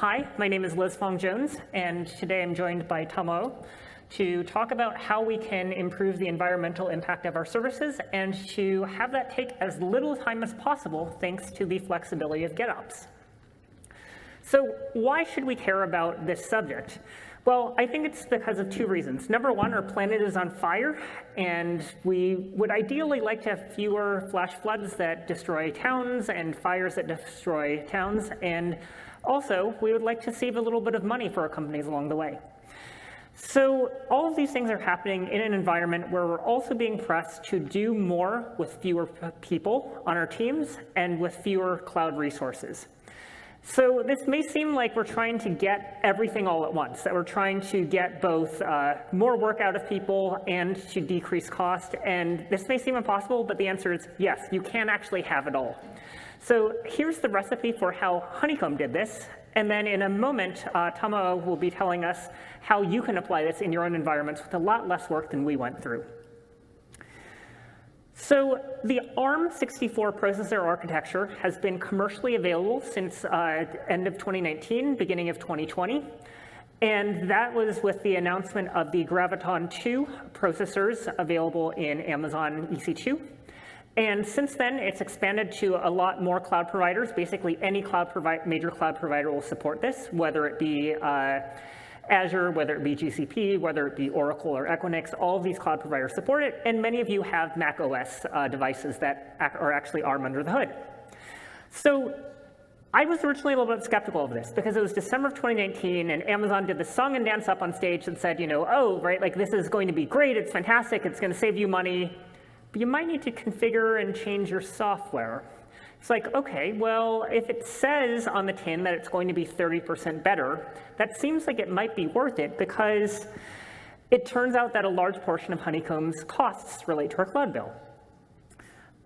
Hi, my name is Liz Fong-Jones, and today I'm joined by Tamao to talk about how we can improve the environmental impact of our services and to have that take as little time as possible thanks to the flexibility of GitOps. So why should we care about this subject? Well, I think it's because of two reasons. Number one, our planet is on fire, and we would ideally like to have fewer flash floods that destroy towns and fires that destroy towns, and also, we would like to save a little bit of money for our companies along the way. So all of these things are happening in an environment where we're also being pressed to do more with fewer people on our teams and with fewer cloud resources. So this may seem like we're trying to get everything all at once, that we're trying to get both more work out of people and to decrease cost. And this may seem impossible, but the answer is yes, you can actually have it all. So here's the recipe for how Honeycomb did this. And then in a moment, Tamao will be telling us how you can apply this in your own environments with a lot less work than we went through. So the ARM64 processor architecture has been commercially available since end of 2019, beginning of 2020. And that was with the announcement of the Graviton 2 processors available in Amazon EC2. And since then, it's expanded to a lot more cloud providers. Basically, any major cloud provider will support this, whether it be Azure, whether it be GCP, whether it be Oracle or Equinix. All of these cloud providers support it, and many of you have Mac OS devices that are actually ARM under the hood. So I was originally a little bit skeptical of this because it was December of 2019, and Amazon did the song and dance up on stage and said, oh, right, like this is going to be great, it's fantastic, it's going to save you money. You might need to configure and change your software. It's like, okay, well, if it says on the tin that it's going to be 30% better, that seems like it might be worth it because it turns out that a large portion of Honeycomb's costs relate to our cloud bill.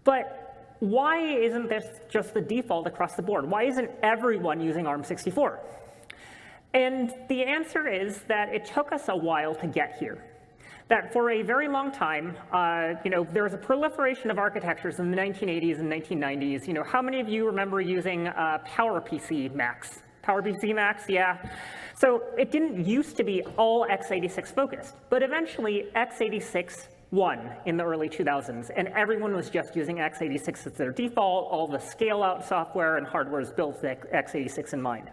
But why isn't this just the default across the board? Why isn't everyone using ARM64? And the answer is that it took us a while to get here. That for a very long time, there was a proliferation of architectures in the 1980s and 1990s. How many of you remember using PowerPC Macs? PowerPC Macs, yeah. So it didn't used to be all x86 focused, but eventually x86 won in the early 2000s, and everyone was just using x86 as their default. All the scale-out software and hardware is built with x86 in mind.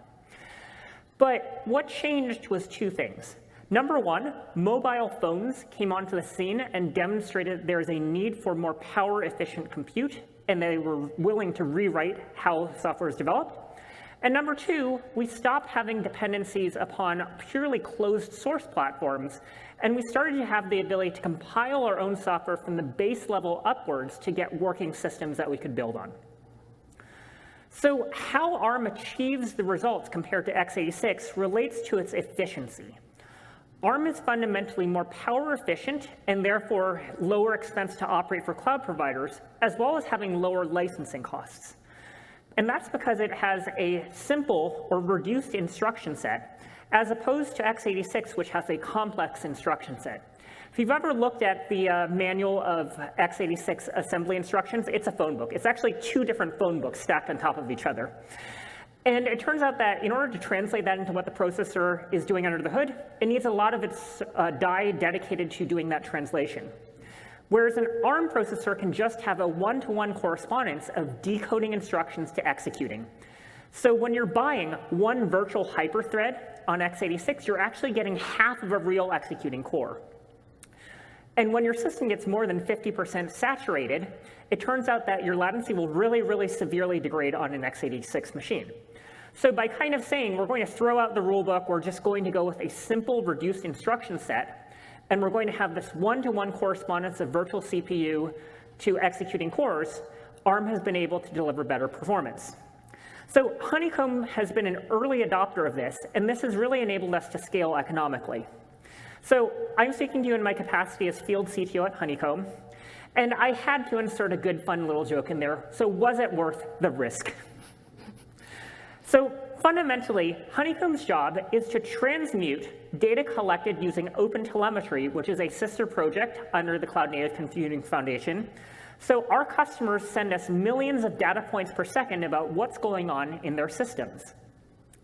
But what changed was two things. Number one, mobile phones came onto the scene and demonstrated there is a need for more power-efficient compute, and they were willing to rewrite how software is developed. And number two, we stopped having dependencies upon purely closed source platforms, and we started to have the ability to compile our own software from the base level upwards to get working systems that we could build on. So how ARM achieves the results compared to x86 relates to its efficiency. ARM is fundamentally more power efficient and therefore lower expense to operate for cloud providers, as well as having lower licensing costs. And that's because it has a simple or reduced instruction set, as opposed to x86, which has a complex instruction set. If you've ever looked at the manual of x86 assembly instructions, it's a phone book. It's actually two different phone books stacked on top of each other. And it turns out that in order to translate that into what the processor is doing under the hood, it needs a lot of its die dedicated to doing that translation. Whereas an ARM processor can just have a one-to-one correspondence of decoding instructions to executing. So when you're buying one virtual hyperthread on x86, you're actually getting half of a real executing core. And when your system gets more than 50% saturated, it turns out that your latency will really, really severely degrade on an x86 machine. So by kind of saying, we're going to throw out the rule book, we're just going to go with a simple reduced instruction set, and we're going to have this one-to-one correspondence of virtual CPU to executing cores, ARM has been able to deliver better performance. So Honeycomb has been an early adopter of this, and this has really enabled us to scale economically. So I'm speaking to you in my capacity as field CTO at Honeycomb, and I had to insert a good, fun little joke in there. So was it worth the risk? So fundamentally, Honeycomb's job is to transmute data collected using OpenTelemetry, which is a sister project under the Cloud Native Computing Foundation. So our customers send us millions of data points per second about what's going on in their systems.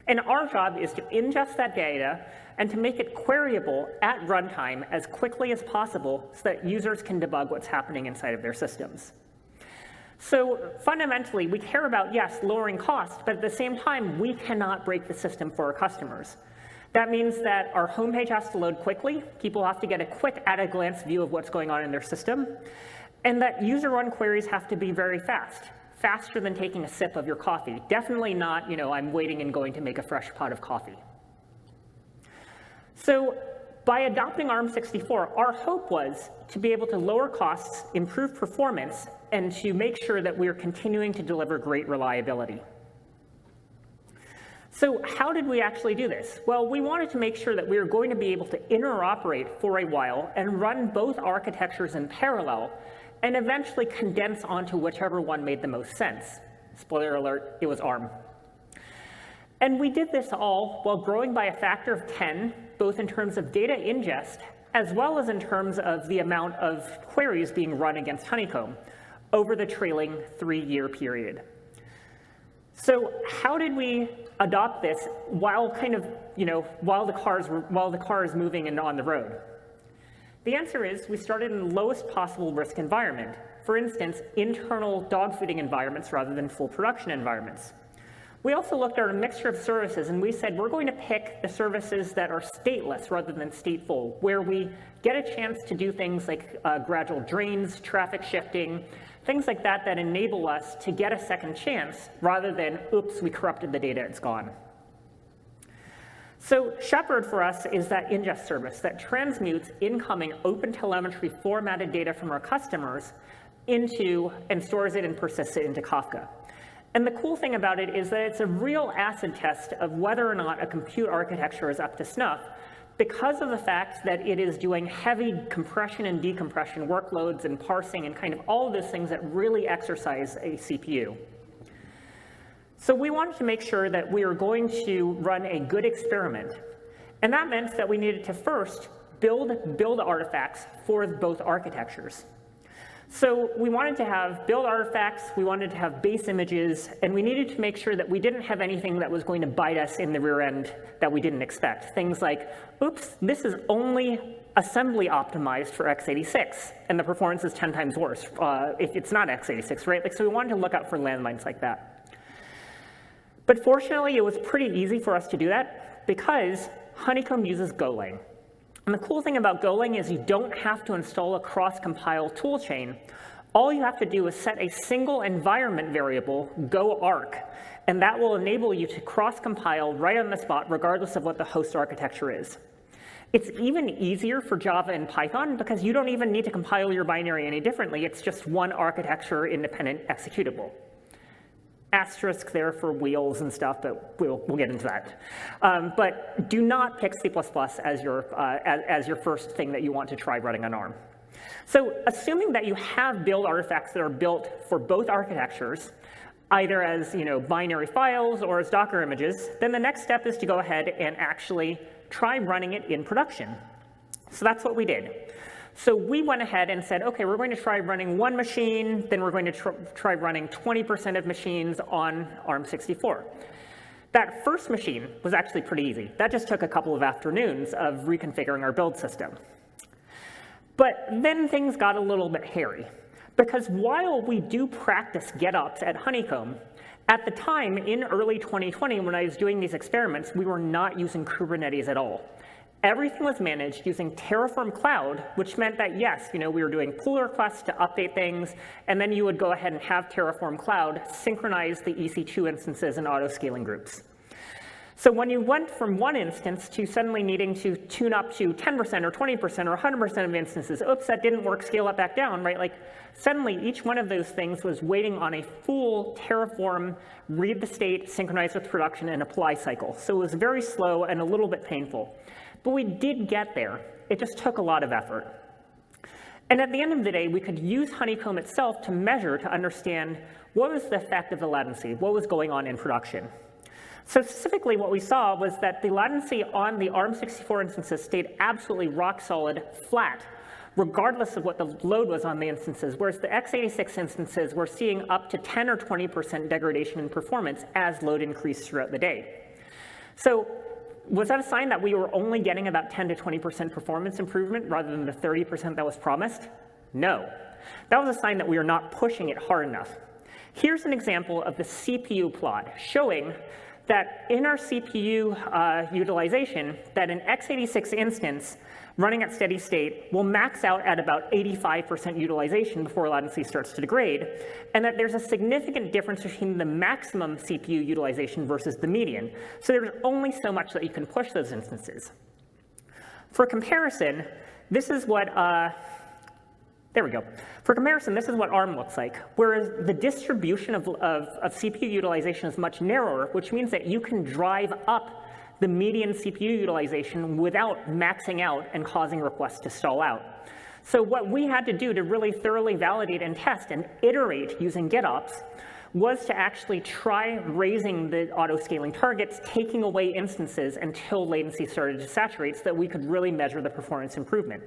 And our job is to ingest that data and to make it queryable at runtime as quickly as possible so that users can debug what's happening inside of their systems. So fundamentally, we care about, yes, lowering costs, but at the same time, we cannot break the system for our customers. That means that our homepage has to load quickly, people have to get a quick at-a-glance view of what's going on in their system, and that user-run queries have to be very fast, faster than taking a sip of your coffee. Definitely not, I'm waiting and going to make a fresh pot of coffee. So by adopting ARM64, our hope was to be able to lower costs, improve performance, and to make sure that we are continuing to deliver great reliability. So how did we actually do this? Well, we wanted to make sure that we were going to be able to interoperate for a while and run both architectures in parallel and eventually condense onto whichever one made the most sense. Spoiler alert, it was ARM. And we did this all while growing by a factor of 10, both in terms of data ingest, as well as in terms of the amount of queries being run against Honeycomb over the trailing 3-year period. So how did we adopt this while while the car is moving and on the road? The answer is we started in the lowest possible risk environment. For instance, internal dog fooding environments rather than full production environments. We also looked at a mixture of services, and we said we're going to pick the services that are stateless rather than stateful, where we get a chance to do things like gradual drains, traffic shifting, things like that that enable us to get a second chance rather than, oops, we corrupted the data, it's gone. So Shepherd for us is that ingest service that transmutes incoming OpenTelemetry formatted data from our customers into and stores it and persists it into Kafka. And the cool thing about it is that it's a real acid test of whether or not a compute architecture is up to snuff because of the fact that it is doing heavy compression and decompression workloads and parsing and kind of all of those things that really exercise a CPU. So we wanted to make sure that we were going to run a good experiment. And that meant that we needed to first build artifacts for both architectures. So we wanted to have build artifacts, we wanted to have base images, and we needed to make sure that we didn't have anything that was going to bite us in the rear end that we didn't expect. Things like, oops, this is only assembly optimized for x86, and the performance is 10 times worse if it's not x86, right? So we wanted to look out for landmines like that. But fortunately, it was pretty easy for us to do that because Honeycomb uses Golang. And the cool thing about Golang is you don't have to install a cross-compile toolchain. All you have to do is set a single environment variable, goarch, and that will enable you to cross-compile right on the spot, regardless of what the host architecture is. It's even easier for Java and Python because you don't even need to compile your binary any differently. It's just one architecture-independent executable. Asterisk there for wheels and stuff, but we'll get into that. But do not pick C++ as your first thing that you want to try running on ARM. So assuming that you have build artifacts that are built for both architectures, either as binary files or as Docker images, then the next step is to go ahead and actually try running it in production. So that's what we did. So we went ahead and said, OK, we're going to try running one machine, then we're going to try running 20% of machines on ARM64. That first machine was actually pretty easy. That just took a couple of afternoons of reconfiguring our build system. But then things got a little bit hairy. Because while we do practice GitOps at Honeycomb, at the time, in early 2020, when I was doing these experiments, we were not using Kubernetes at all. Everything was managed using Terraform Cloud, which meant that, yes, we were doing pull requests to update things, and then you would go ahead and have Terraform Cloud synchronize the EC2 instances and auto-scaling groups. So when you went from one instance to suddenly needing to tune up to 10% or 20% or 100% of instances, oops, that didn't work, scale it back down, right? Like suddenly each one of those things was waiting on a full Terraform read the state, synchronize with production, and apply cycle. So it was very slow and a little bit painful. But we did get there. It just took a lot of effort. And at the end of the day, we could use Honeycomb itself to measure to understand what was the effect of the latency, what was going on in production. So specifically, what we saw was that the latency on the ARM64 instances stayed absolutely rock solid flat, regardless of what the load was on the instances, whereas the x86 instances were seeing up to 10 or 20% degradation in performance as load increased throughout the day. So was that a sign that we were only getting about 10 to 20% performance improvement rather than the 30% that was promised? No. That was a sign that we are not pushing it hard enough. Here's an example of the CPU plot showing that in our CPU utilization, that an x86 instance running at steady state will max out at about 85% utilization before latency starts to degrade, and that there's a significant difference between the maximum CPU utilization versus the median. So there's only so much that you can push those instances. For comparison, this is what, there we go. For comparison, this is what ARM looks like, whereas the distribution of CPU utilization is much narrower, which means that you can drive up the median CPU utilization without maxing out and causing requests to stall out. So what we had to do to really thoroughly validate and test and iterate using GitOps was to actually try raising the auto-scaling targets, taking away instances until latency started to saturate so that we could really measure the performance improvement.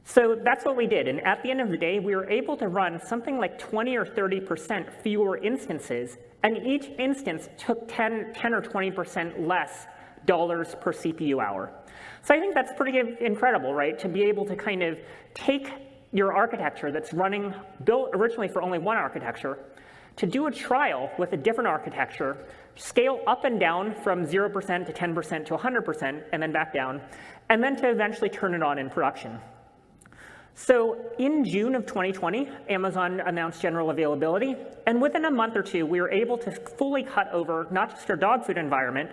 So that's what we did, and at the end of the day, we were able to run something like 20 or 30% fewer instances, and each instance took 10 or 20% less dollars per CPU hour. So I think that's pretty incredible, right? To be able to kind of take your architecture that's running, built originally for only one architecture, to do a trial with a different architecture, scale up and down from 0% to 10% to 100%, and then back down, and then to eventually turn it on in production. So in June of 2020, Amazon announced general availability, and within a month or two, we were able to fully cut over not just our dog food environment,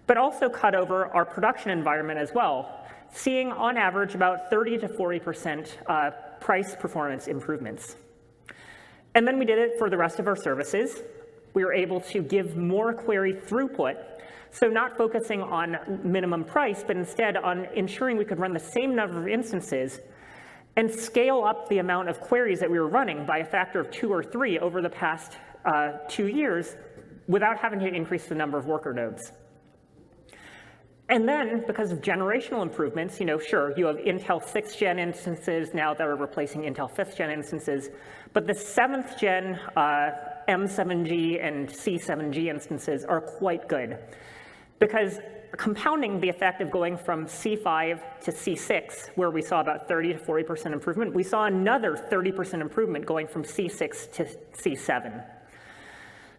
but also cut over our production environment as well, seeing on average about 30 to 40% price performance improvements. And then we did it for the rest of our services. We were able to give more query throughput, so not focusing on minimum price, but instead on ensuring we could run the same number of instances and scale up the amount of queries that we were running by a factor of 2 or 3 over the past 2 years without having to increase the number of worker nodes. And then, because of generational improvements, sure, you have Intel 6th gen instances now that are replacing Intel 5th gen instances, but the 7th gen M7G and C7G instances are quite good, because compounding the effect of going from C5 to C6, where we saw about 30 to 40% improvement, we saw another 30% improvement going from C6 to C7.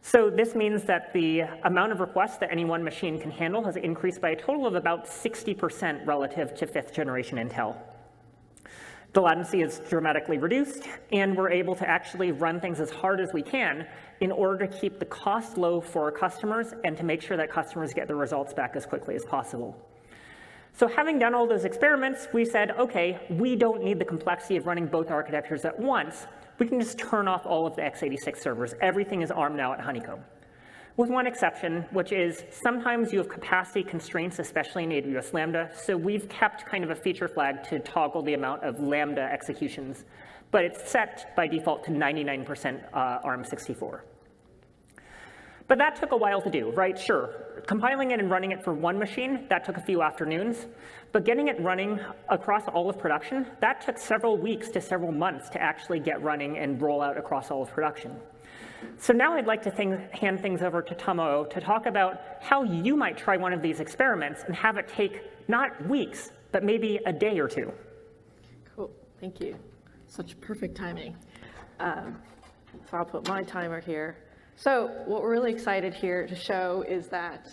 So this means that the amount of requests that any one machine can handle has increased by a total of about 60% relative to 5th generation Intel. The latency is dramatically reduced, and we're able to actually run things as hard as we can in order to keep the cost low for our customers and to make sure that customers get the results back as quickly as possible. So having done all those experiments, we said, okay, we don't need the complexity of running both architectures at once. We can just turn off all of the x86 servers. Everything is ARM now at Honeycomb. With one exception, which is sometimes you have capacity constraints, especially in AWS Lambda, so we've kept kind of a feature flag to toggle the amount of Lambda executions, but it's set by default to 99% ARM64. But that took a while to do, right? Sure, compiling it and running it for one machine, that took a few afternoons, but getting it running across all of production, that took several weeks to several months to actually get running and roll out across all of production. So now I'd like to hand things over to Tamao to talk about how you might try one of these experiments and have it take not weeks, but maybe a day or two. Cool, thank you. Such perfect timing. So I'll put my timer here. So what we're really excited here to show is that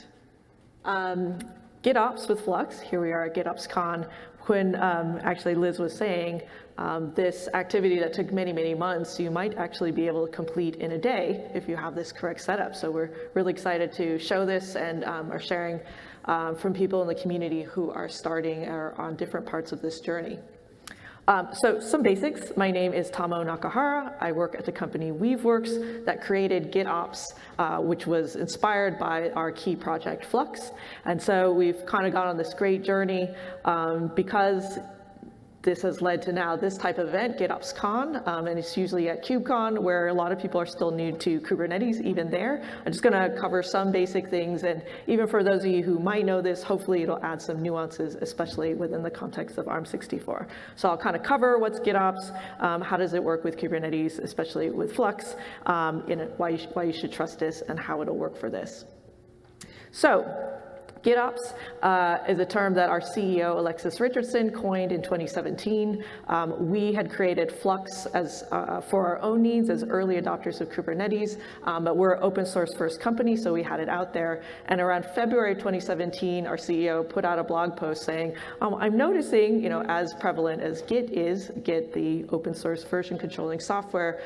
GitOps with Flux, here we are at GitOps Con, when actually Liz was saying this activity that took many, many months, you might actually be able to complete in a day if you have this correct setup. So we're really excited to show this and are sharing from people in the community who are starting or on different parts of this journey. So some basics. My name is Tamao Nakahara. I work at the company Weaveworks that created GitOps, which was inspired by our key project Flux. And so we've kind of gone on this great journey because this has led to now this type of event, GitOps Con, and it's usually at KubeCon, where a lot of people are still new to Kubernetes, even there. I'm just gonna cover some basic things, and even for those of you who might know this, hopefully it'll add some nuances, especially within the context of ARM64. So I'll kind of cover what's GitOps, how does it work with Kubernetes, especially with Flux, why you should trust this, and how it'll work for this. So GitOps is a term that our CEO, Alexis Richardson, coined in 2017. We had created Flux as, for our own needs as early adopters of Kubernetes, but we're an open source first company, so we had it out there. And around February 2017, our CEO put out a blog post saying, I'm noticing, as prevalent as Git is, Git, the open source version controlling software,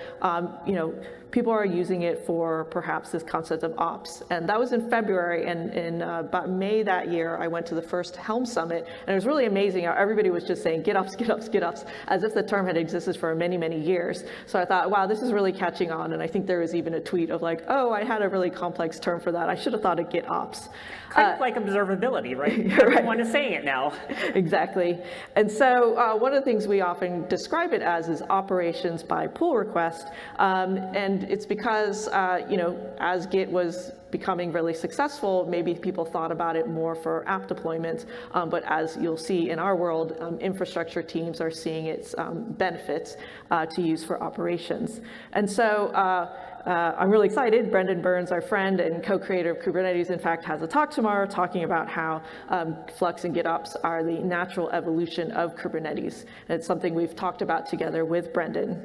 people are using it for perhaps this concept of ops. And that was in February, and in about May that year, I went to the first Helm Summit, and it was really amazing how everybody was just saying GitOps, GitOps, GitOps, as if the term had existed for many, many years. So I thought, wow, this is really catching on, and I think there was even a tweet of like, oh, I had a really complex term for that. I should have thought of GitOps. Kind of like observability, right? Everyone is saying it now. Exactly. And so one of the things we often describe it as is operations by pull request. And it's because, as Git was becoming really successful, maybe people thought about it more for app deployment. But as you'll see in our world, infrastructure teams are seeing its benefits to use for operations. And so I'm really excited. Brendan Burns, our friend and co-creator of Kubernetes, in fact, has a talk tomorrow talking about how Flux and GitOps are the natural evolution of Kubernetes. And it's something we've talked about together with Brendan.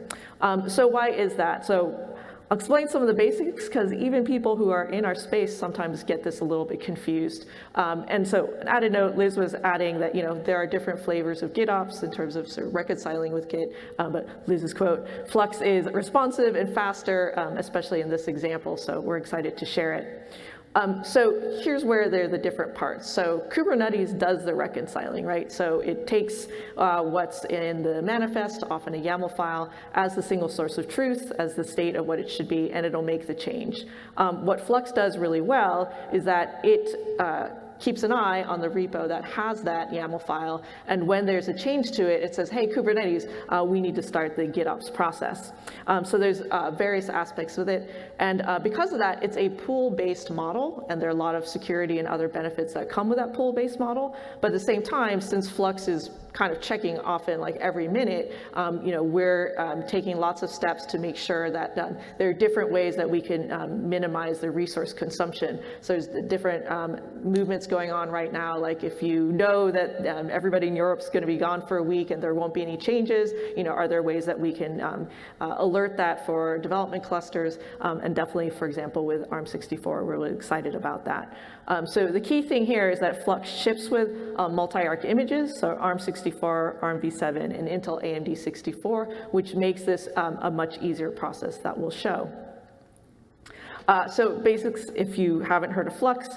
So why is that? So I'll explain some of the basics, because even people who are in our space sometimes get this a little bit confused. And so an added note, Liz was adding that there are different flavors of GitOps in terms of sort of reconciling with Git, but Liz's quote, Flux is responsive and faster, especially in this example, so we're excited to share it. So here's where they're the different parts. So Kubernetes does the reconciling, right? So it takes what's in the manifest, often a YAML file, as the single source of truth, as the state of what it should be, and it'll make the change. What Flux does really well is that it keeps an eye on the repo that has that YAML file, and when there's a change to it, it says, hey, Kubernetes, we need to start the GitOps process. So there's various aspects with it, and because of that, it's a pool-based model, and there are a lot of security and other benefits that come with that pool-based model, but at the same time, since Flux is kind of checking often like every minute, we're taking lots of steps to make sure that there are different ways that we can minimize the resource consumption. So there's different movements going on right now, like if you know that everybody in Europe's going to be gone for a week and there won't be any changes, are there ways that we can alert that for development clusters, and definitely, for example, with ARM64, we're really excited about that. So the key thing here is that Flux ships with multi-arc images, so ARM64, ARMv7, and Intel AMD 64, which makes this a much easier process that we'll show. So basics, if you haven't heard of Flux,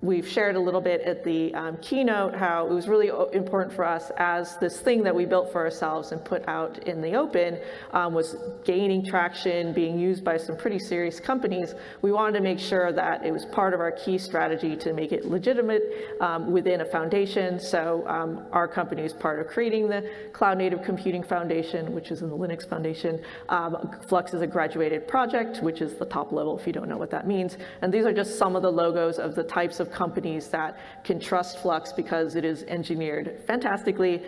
we've shared a little bit at the keynote how it was really important for us as this thing that we built for ourselves and put out in the open was gaining traction, being used by some pretty serious companies. We wanted to make sure that it was part of our key strategy to make it legitimate within a foundation. So our company is part of creating the Cloud Native Computing Foundation, which is in the Linux Foundation. Flux is a graduated project, which is the top level if you don't know what that means. And these are just some of the logos of the types of companies that can trust Flux because it is engineered fantastically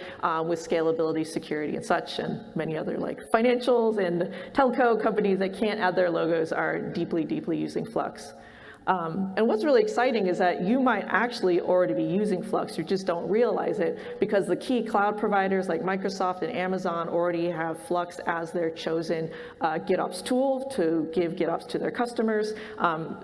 with scalability, security, and such, and many other like financials and telco companies that can't add their logos are deeply, deeply using Flux. And what's really exciting is that you might actually already be using Flux, you just don't realize it, because the key cloud providers like Microsoft and Amazon already have Flux as their chosen GitOps tool to give GitOps to their customers.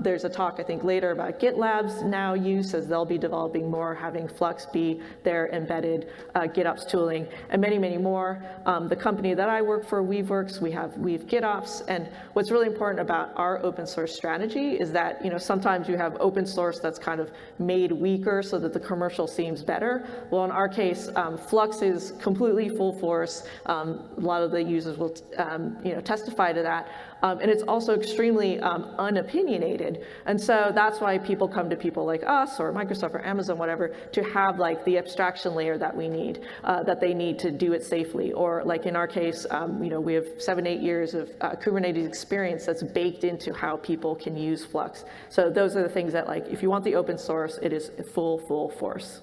There's a talk, I think, later about GitLab's now use, as they'll be developing more, having Flux be their embedded GitOps tooling, and many, many more. The company that I work for, Weaveworks, we have Weave GitOps, and what's really important about our open source strategy is that, sometimes you have open source that's kind of made weaker so that the commercial seems better. Well, in our case, Flux is completely full force. A lot of the users will testify to that. And it's also extremely unopinionated. And so that's why people come to people like us or Microsoft or Amazon, whatever, to have like the abstraction layer that we need, that they need to do it safely. Or like in our case, we have 7-8 years of Kubernetes experience that's baked into how people can use Flux. So those are the things that, like, if you want the open source, it is full force.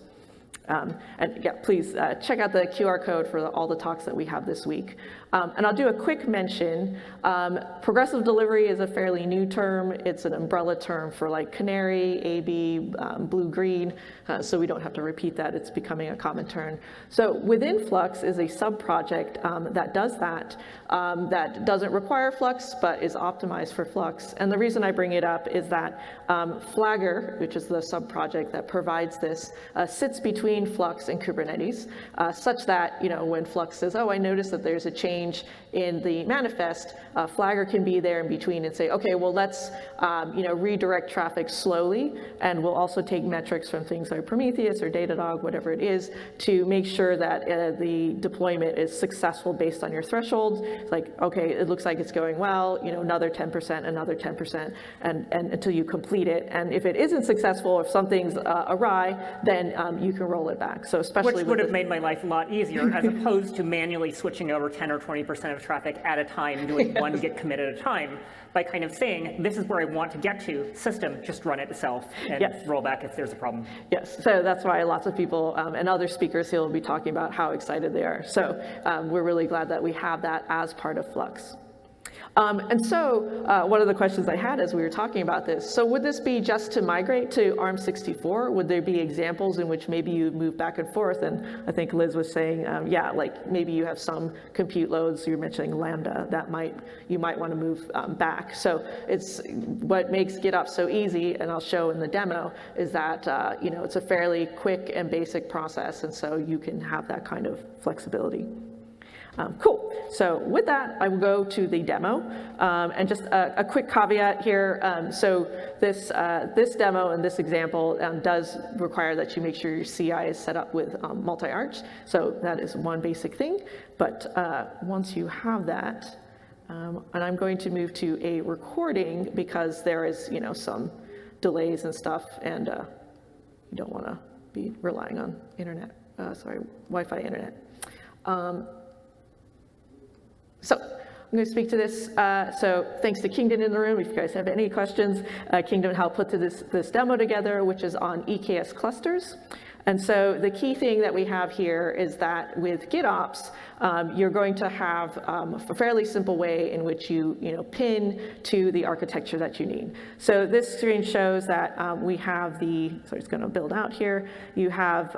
And yeah, please check out the QR code for all the talks that we have this week. And I'll do a quick mention. Progressive delivery is a fairly new term. It's an umbrella term for like canary, AB, blue-green, so we don't have to repeat that. It's becoming a common term. So within Flux is a sub-project that does that doesn't require Flux, but is optimized for Flux. And the reason I bring it up is that Flagger, which is the sub-project that provides this, sits between Flux and Kubernetes, such that, when Flux says, oh, I noticed that there's a change in the manifest, Flagger can be there in between and say, okay, well, let's redirect traffic slowly, and we'll also take metrics from things like Prometheus or Datadog, whatever it is, to make sure that the deployment is successful based on your thresholds. It's like, okay, it looks like it's going well, another 10%, another 10%, and until you complete it. And if it isn't successful, if something's awry, then you can roll it back. So especially which would have made my life a lot easier, as opposed to manually switching over 10 or 20% of traffic at a time, doing one git commit at a time, by kind of saying, this is where I want to get to, system, just run it itself, and roll back if there's a problem. Yes, so that's why lots of people and other speakers here will be talking about how excited they are. So we're really glad that we have that as part of Flux. And so one of the questions I had as we were talking about this, so would this be just to migrate to ARM64? Would there be examples in which maybe you move back and forth? And I think Liz was saying, like maybe you have some compute loads, you're mentioning Lambda, that you might want to move back. So it's what makes GitOps so easy, and I'll show in the demo, is that it's a fairly quick and basic process, and so you can have that kind of flexibility. Cool. So with that, I will go to the demo. And just a quick caveat here. So this demo and this example does require that you make sure your CI is set up with multi-arch. So that is one basic thing. But once you have that, and I'm going to move to a recording because there is some delays and stuff, and you don't want to be relying on Wi-Fi internet. So I'm going to speak to this. So thanks to Kingdon in the room. If you guys have any questions, Kingdon helped put this demo together, which is on EKS clusters. And so the key thing that we have here is that with GitOps, you're going to have a fairly simple way in which you pin to the architecture that you need. So this screen shows that we have it's going to build out here. You have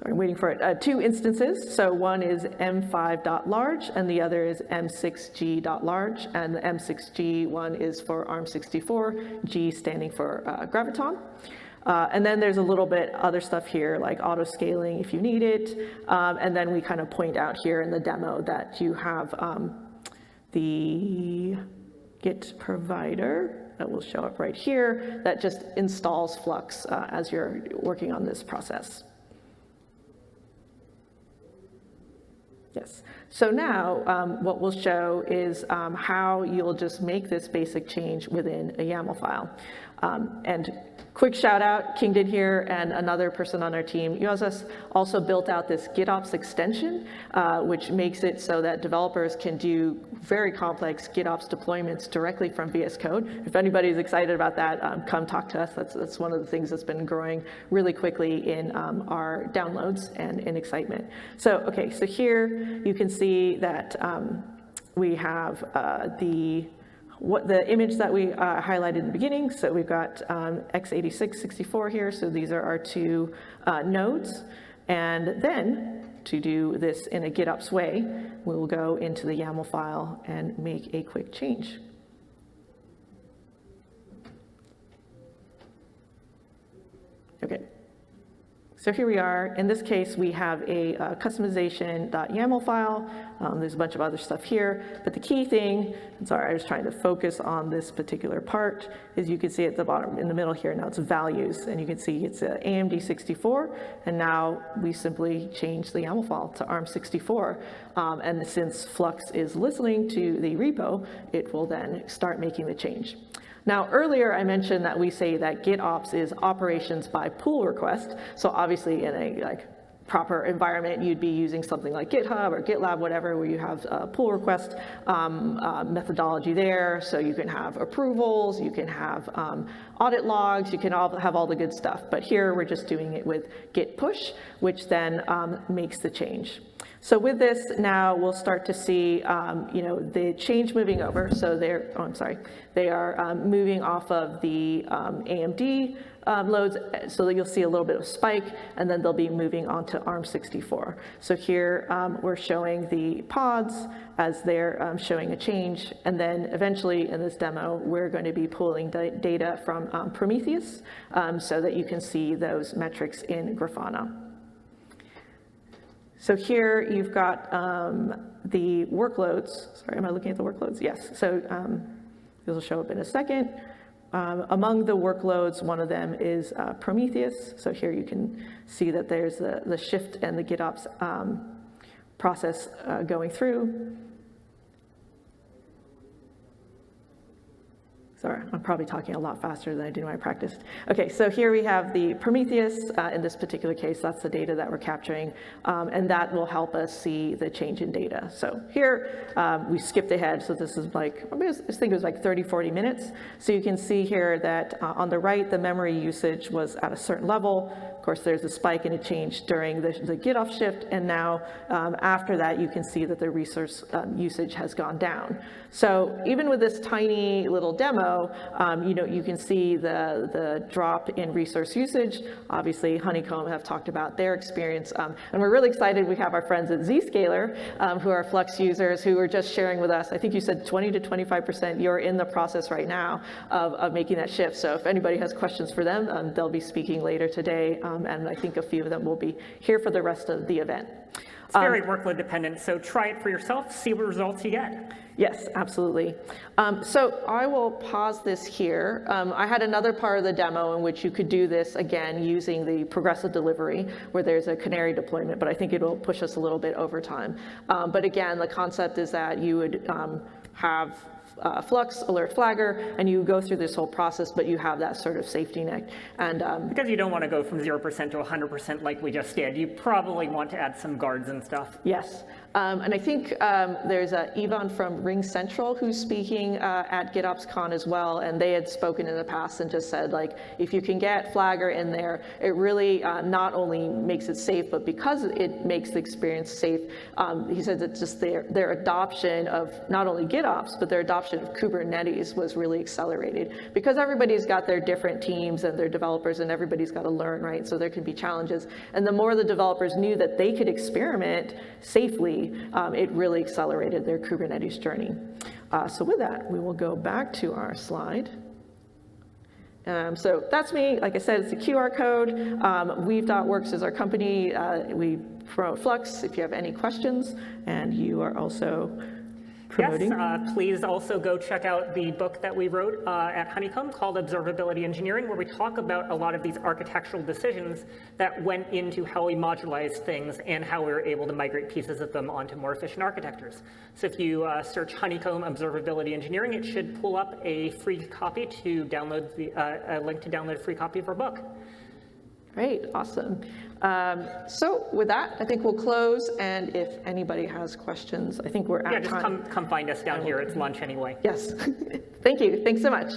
I'm waiting for it. Two instances. So one is m5.large and the other is m6g.large. And the m6g one is for ARM64, G standing for Graviton. And then there's a little bit other stuff here like auto scaling if you need it. And then we kind of point out here in the demo that you have the Git provider that will show up right here that just installs Flux as you're working on this process. Yes. So now what we'll show is how you'll just make this basic change within a YAML file. And quick shout out, Kingdon here and another person on our team, Yozas, also built out this GitOps extension, which makes it so that developers can do very complex GitOps deployments directly from VS Code. If anybody's excited about that, come talk to us. That's one of the things that's been growing really quickly in our downloads and in excitement. So, okay, so here you can see that we have the image that we highlighted in the beginning. So we've got x86, 64 here. So these are our two nodes. And then to do this in a GitOps way, we will go into the YAML file and make a quick change. Okay. So here we are. In this case, we have a customization.yaml file. There's a bunch of other stuff here. But the key thing, I was trying to focus on this particular part, is you can see at the bottom, in the middle here, now it's values. And you can see it's AMD64. And now we simply change the YAML file to ARM64. And since Flux is listening to the repo, it will then start making the change. Now, earlier I mentioned that we say that GitOps is operations by pull request. So obviously in a proper environment, you'd be using something like GitHub or GitLab, whatever, where you have a pull request methodology there. So you can have approvals, you can have audit logs, you can have all the good stuff. But here we're just doing it with git push, which then makes the change. So with this, now we'll start to see, the change moving over. So they are moving off of the AMD loads, so that you'll see a little bit of spike, and then they'll be moving on to ARM64. So here we're showing the pods as they're showing a change, and then eventually in this demo, we're going to be pulling the data from Prometheus so that you can see those metrics in Grafana. So here you've got the workloads. Sorry, am I looking at the workloads? Yes. So these will show up in a second. Among the workloads, one of them is Prometheus. So here you can see that there's the shift and the GitOps process going through. Sorry, I'm probably talking a lot faster than I do when I practiced. Okay, so here we have the Prometheus. In this particular case, that's the data that we're capturing, and that will help us see the change in data. So here, we skipped ahead, so this is like, I think it was like 30, 40 minutes. So you can see here that on the right, the memory usage was at a certain level. Of course, there's a spike and a change during the GitOps shift, and now after that, you can see that the resource usage has gone down. So even with this tiny little demo, you can see the drop in resource usage. Obviously, Honeycomb have talked about their experience, and we're really excited. We have our friends at Zscaler, who are Flux users, who are just sharing with us. I think you said 20 to 25%. You're in the process right now of making that shift. So if anybody has questions for them, they'll be speaking later today, and I think a few of them will be here for the rest of the event. It's very workload dependent, so try it for yourself, see what results you get. Yes, absolutely. So I will pause this here. I had another part of the demo in which you could do this again using the progressive delivery where there's a canary deployment, but I think it will push us a little bit over time. But again, the concept is that you would have Flux, alert flagger, and you go through this whole process, but you have that sort of safety net. And because you don't want to go from 0% to 100% like we just did, you probably want to add some guards and stuff. Yes. And I think there's Ivan from Ring Central who's speaking at GitOps as well, and they had spoken in the past and just said, like, if you can get Flagger in there, it really not only makes it safe, but because it makes the experience safe, he said that just their adoption of not only GitOps, but their adoption of Kubernetes was really accelerated, because everybody's got their different teams and their developers, and everybody's got to learn, right? So there can be challenges. And the more the developers knew that they could experiment safely, it really accelerated their Kubernetes journey. So with that, we will go back to our slide. So that's me. Like I said, it's a QR code. Weaveworks is our company. We promote Flux if you have any questions, and you are also promoting. Yes, please also go check out the book that we wrote at Honeycomb called Observability Engineering, where we talk about a lot of these architectural decisions that went into how we modularized things and how we were able to migrate pieces of them onto more efficient architectures. So if you search Honeycomb Observability Engineering, it should pull up a free copy to download a link to download a free copy of our book. Great, awesome. So with that, I think we'll close, and if anybody has questions, I think we're at time. Yeah, just come find us down here. It's lunch anyway. Yes. Thank you. Thanks so much.